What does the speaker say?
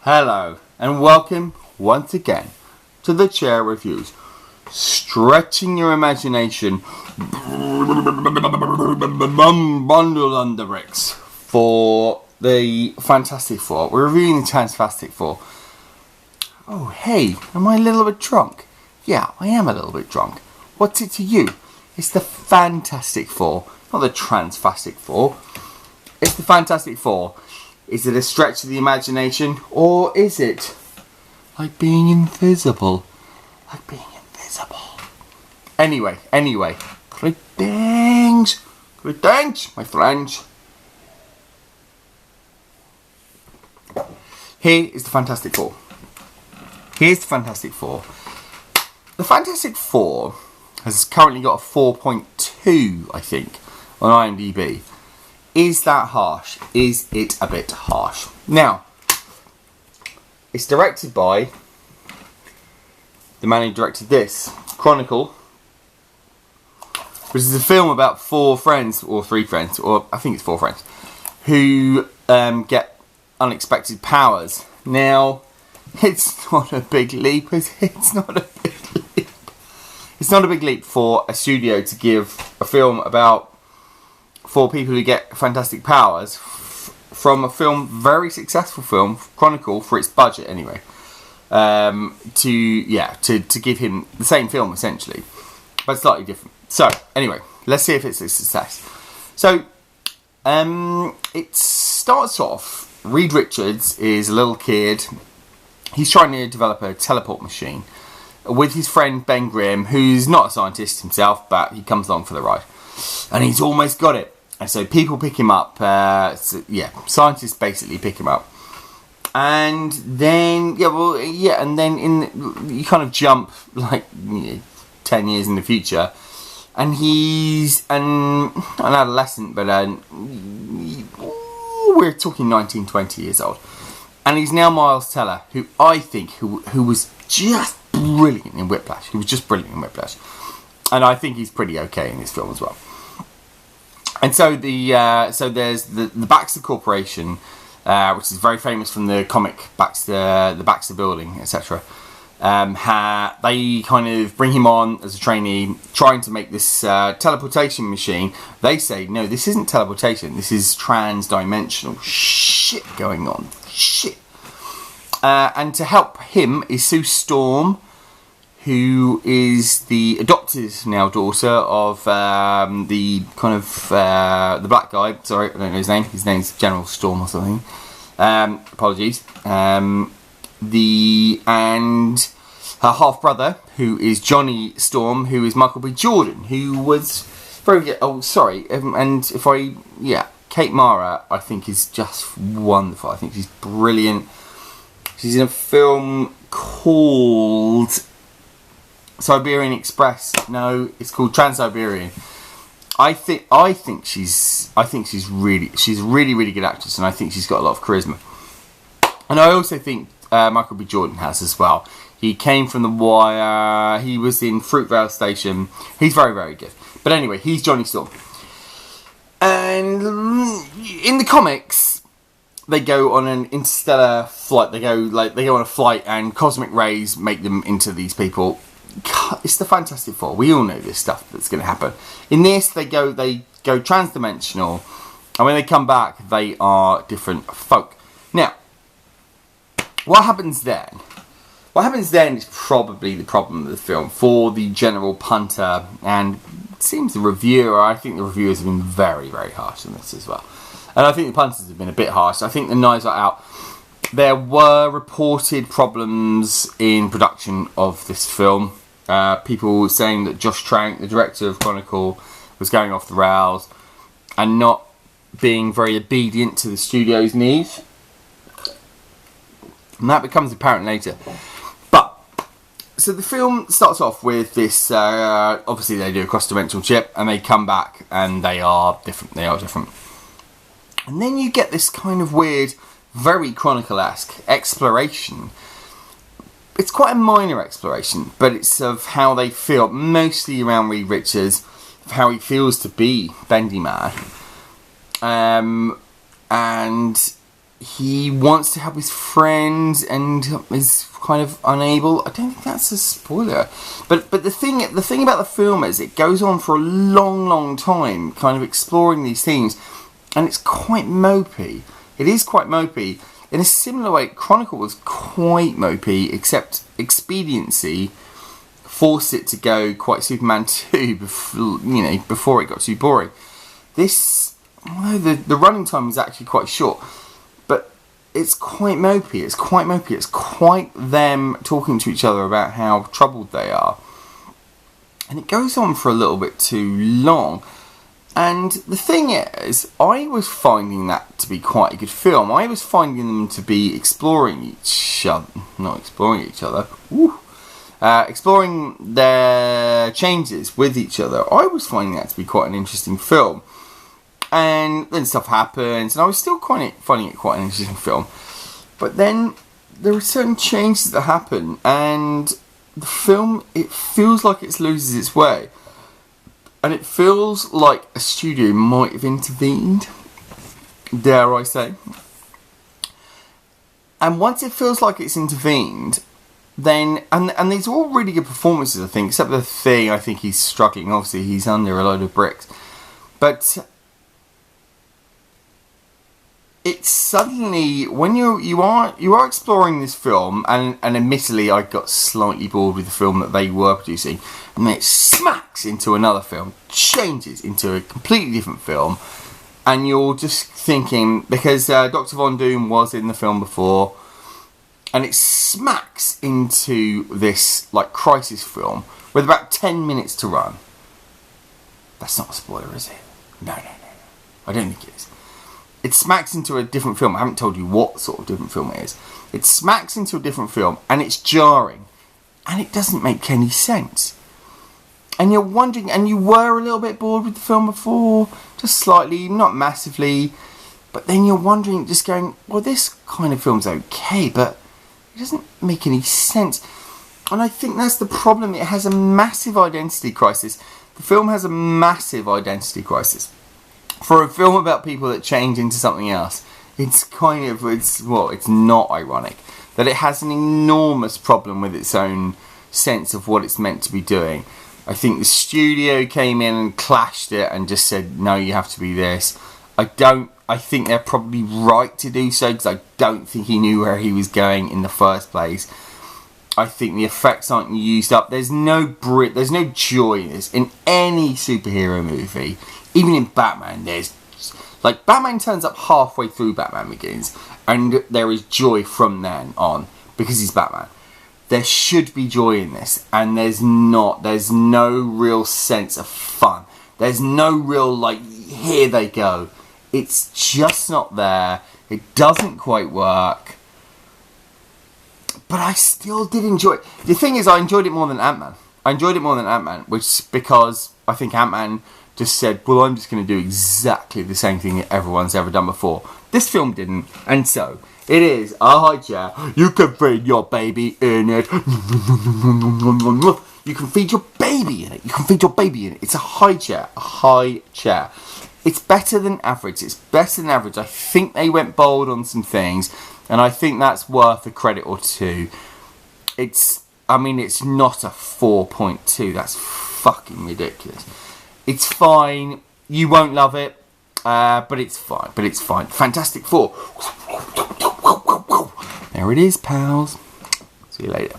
Hello and welcome once again to the Chair Reviews. Stretching your imagination, bundle under bricks for the Fantastic Four. We're reviewing the Fantastic Four. Oh hey, am I a little bit drunk? Yeah, I am a little bit drunk. What's it to you? It's the Fantastic Four, not the Transfastic Four. It's the Fantastic Four. Is it a stretch of the imagination, or is it like being invisible? Like being invisible. Anyway. Greetings, my friends. Here is the Fantastic Four. Here's the Fantastic Four. The Fantastic Four has currently got a 4.2, I think, on IMDb. Is that harsh? Is it a bit harsh? Now, it's directed by the man who directed this, Chronicle, which is a film about four friends, or three friends, or I think it's four friends, who get unexpected powers. Now, it's not a big leap, it's not a big leap. It's not a big leap for a studio to give a film about four people who get fantastic powers from a very successful film, Chronicle, for its budget anyway, to give him the same film essentially, but slightly different. So anyway, let's see if it's a success. So it starts off, Reed Richards is a little kid. He's trying to develop a teleport machine with his friend Ben Grimm, who's not a scientist himself, but he comes along for the ride. And he's almost got it. And so people pick him up. Scientists basically pick him up. And then, and then you kind of jump like 10 years in the future. And he's an adolescent, but we're talking 19, 20 years old. And he's now Miles Teller, who I think who was just brilliant in Whiplash. He was just brilliant in Whiplash. And I think he's pretty okay in this film as well. And so there's the Baxter Corporation, which is very famous from the comic Baxter, the Baxter Building, etc. They kind of bring him on as a trainee, trying to make this teleportation machine. They say, no, this isn't teleportation. This is trans-dimensional shit going on. Shit. And to help him is Sue Storm, who is the adopted now daughter of the kind of the black guy. Sorry, I don't know his name. His name's General Storm or something. Apologies. And her half brother, who is Johnny Storm, who is Michael B. Jordan, who was very good. Oh, sorry. Kate Mara, I think is just wonderful. I think she's brilliant. She's in a film called Siberian Express. No, it's called Trans-Siberian. I think she's a really good actress, and I think she's got a lot of charisma. And I also think Michael B. Jordan has as well. He came from The Wire. He was in Fruitvale Station. He's very, very good. But anyway, he's Johnny Storm. And in the comics, they go on an interstellar flight. They go on a flight, and cosmic rays make them into these people. God, it's the Fantastic Four. We all know this stuff that's going to happen. In this, they go trans-dimensional, and when they come back, they are different folk. Now, what happens then? What happens then is probably the problem of the film for the general punter, and it seems I think the reviewers have been very, very harsh on this as well. And I think the punters have been a bit harsh. I think the knives are out. There were reported problems in production of this film. People saying that Josh Trank, the director of Chronicle, was going off the rails and not being very obedient to the studio's needs. And that becomes apparent later. So the film starts off with this, obviously they do a cross-dimensional chip, and they come back and they are different. And then you get this kind of weird, very Chronicle-esque exploration. It's quite a minor exploration, but it's of how they feel, mostly around Reed Richards, of how he feels to be Bendy Man. And he wants to help his friend and is kind of unable. I don't think that's a spoiler, but the thing about the film is it goes on for a long time, kind of exploring these themes, and it's quite mopey. It is quite mopey in a similar way. Chronicle was quite mopey, except expediency forced it to go quite Superman 2 before it got too boring. This, although the running time is actually quite short, but it's quite mopey. It's quite them talking to each other about how troubled they are. And it goes on for a little bit too long. And the thing is, I was finding that to be quite a good film. I was finding them to be exploring each other. Not exploring each other. Exploring their changes with each other. I was finding that to be quite an interesting film. And then stuff happens, and I was still finding it quite an interesting film. But then there are certain changes that happen, and the film, it feels like it loses its way. And it feels like a studio might have intervened, dare I say. And once it feels like it's intervened, then, and these are all really good performances, I think, except the thing, I think he's struggling. Obviously, he's under a load of bricks. But it's suddenly, when you are exploring this film, and admittedly I got slightly bored with the film that they were producing, and then it smacks into another film, changes into a completely different film, and you're just thinking, because Dr. Von Doom was in the film before, and it smacks into this like crisis film with about 10 minutes to run. That's not a spoiler, is it? No. I don't think it is. It smacks into a different film. I haven't told you what sort of different film it is. It smacks into a different film, and it's jarring. And it doesn't make any sense. And you're wondering, and you were a little bit bored with the film before, just slightly, not massively, but then you're wondering, just going, well, this kind of film's okay, but it doesn't make any sense. And I think that's the problem. It has a massive identity crisis. The film has a massive identity crisis. For a film about people that change into something else, it's not ironic that it has an enormous problem with its own sense of what it's meant to be doing. I think the studio came in and clashed it and just said, no, you have to be this. I think they're probably right to do so, because I don't think he knew where he was going in the first place. I think the effects aren't used up. There's no joy in this. In any superhero movie, even in Batman, Batman turns up halfway through Batman Begins, and there is joy from then on, because he's Batman. There should be joy in this, and there's not. There's no real sense of fun. There's no real, here they go. It's just not there. It doesn't quite work. But I still did enjoy it. The thing is, I enjoyed it more than Ant-Man. Which, because I think Ant-Man just said, well, I'm just going to do exactly the same thing that everyone's ever done before. This film didn't, and so it is a high chair. You can feed your baby in it. You can feed your baby in it. It's a high chair. It's better than average. I think they went bold on some things, and I think that's worth a credit or two. It's not a 4.2. That's fucking ridiculous. It's fine. You won't love it, but it's fine. Fantastic Four. There it is, pals. See you later.